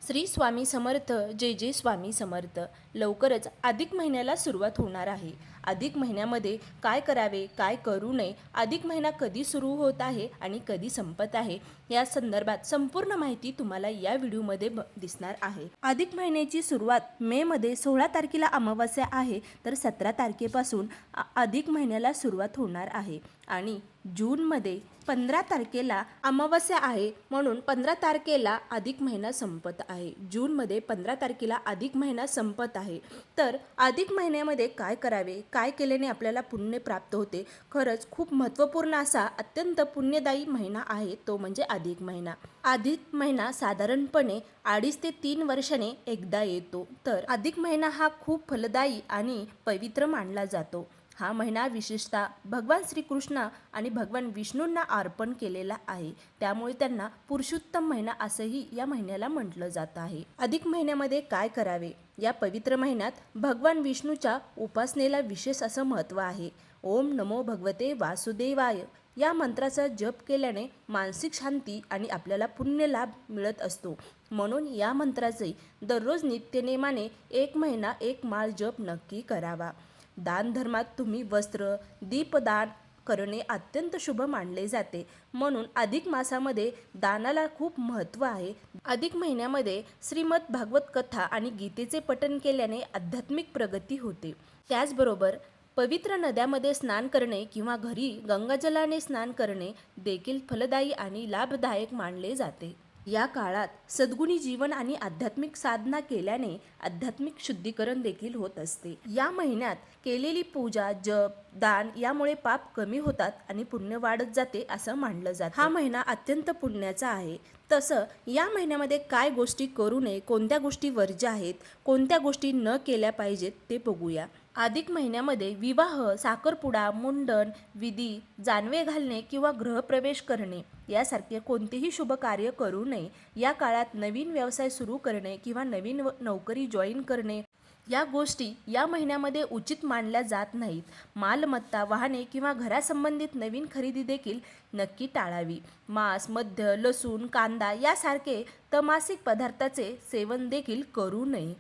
श्री स्वामी समर्थ. जय जय स्वामी समर्थ. लवकरच अधिक महिन्याला सुरुवात होणार आहे. अधिक महिन्यामध्ये काय करावे, काय करू नये, अधिक महिना कधी सुरू होत आहे आणि कधी संपत आहे, या संदर्भात संपूर्ण माहिती तुम्हाला या व्हिडिओमध्ये दिसणार आहे. अधिक महिन्याची सुरुवात मेमध्ये 16 तारखेला अमावस्या आहे, तर 17 तारखेपासून अधिक महिन्याला सुरुवात होणार आहे आणि जूनमध्ये 15 तारखेला अमावस्या आहे, म्हणून 15 तारखेला अधिक महिना संपत आहे. जूनमध्ये 15 तारखेला अधिक महिना संपत आहे. तर अधिक महिन्यामध्ये काय करावे, काय केल्याने आपल्याला पुण्य प्राप्त होते, खरंच खूप महत्त्वपूर्ण असा अत्यंत पुण्यदायी महिना आहे तो म्हणजे अधिक महिना. अधिक महिना साधारणपणे 2.5 ते 3 वर्षाने एकदा येतो. तर अधिक महिना हा खूप फलदायी आणि पवित्र मानला जातो. हा महिना विशेषतः भगवान श्रीकृष्ण आणि भगवान विष्णूंना अर्पण केलेला आहे, त्यामुळे त्यांना पुरुषोत्तम महिना असंही या महिन्याला म्हटलं जात आहे. अधिक महिन्यामध्ये काय करावे, या पवित्र महिन्यात भगवान विष्णूच्या उपासनेला विशेष असं महत्त्व आहे. ओम नमो भगवते वासुदेवाय या मंत्राचा जप केल्याने मानसिक शांती आणि आपल्याला पुण्य लाभ मिळत असतो. म्हणून या मंत्राचे दररोज नित्यनेमाने 1 महिना 1 माळ जप नक्की करावा. दान धर्मात तुम्ही वस्त्र, दीपदान करणे अत्यंत शुभ मानले जाते, म्हणून अधिक मासामध्ये दानाला खूप महत्त्व आहे. अधिक महिन्यामध्ये श्रीमद भागवत कथा आणि गीतेचे पठण केल्याने आध्यात्मिक प्रगती होते. त्याचबरोबर पवित्र नद्यामध्ये स्नान करणे किंवा घरी गंगाजलाने स्नान करणे देखील फलदायी आणि लाभदायक मानले जाते. या काळात सद्गुणी जीवन आणि आध्यात्मिक साधना केल्याने आध्यात्मिक शुद्धीकरण देखील होत असते. या महिन्यात केलेली पूजा, जप, दान यामुळे पाप कमी होतात आणि पुण्य वाढत जाते असं मानलं जातं. हा महिना अत्यंत पुण्याचा आहे. तसं या महिन्यामध्ये काय गोष्टी करू नये, कोणत्या गोष्टी वर्ज्य आहेत, कोणत्या गोष्टी न केल्या पाहिजेत ते बघूया. अधिक महिन्यामध्ये विवाह, साखरपुडा, मुंडन विधी, जानवे घालणे किंवा गृहप्रवेश करणे यासारखे कोणतेही शुभ कार्य करू नये. या काळात नवीन व्यवसाय सुरू करणे किंवा नवीन नोकरी जॉईन करणे या गोष्टी या महिन्यामध्ये उचित मानल्या जात नाहीत. मालमत्ता, वाहने किंवा घरासंबंधित नवीन खरेदी देखील नक्की टाळावी. मांस, मद्य, लसूण, कांदा यासारखे तमासिक पदार्थाचे सेवन देखील करू नये.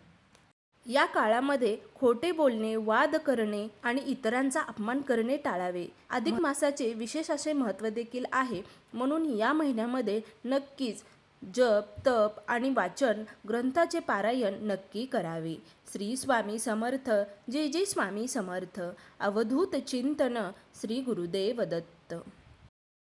या काळामध्ये खोटे बोलणे, वाद करणे आणि इतरांचा अपमान करणे टाळावे. अधिक मासाचे विशेष असे महत्त्व देखील आहे, म्हणून या महिन्यामध्ये नक्कीच जप, तप आणि वाचन ग्रंथाचे पारायण नक्की करावे. श्री स्वामी समर्थ. जय जय स्वामी समर्थ. अवधूत चिंतन. श्री गुरुदेव दत्त.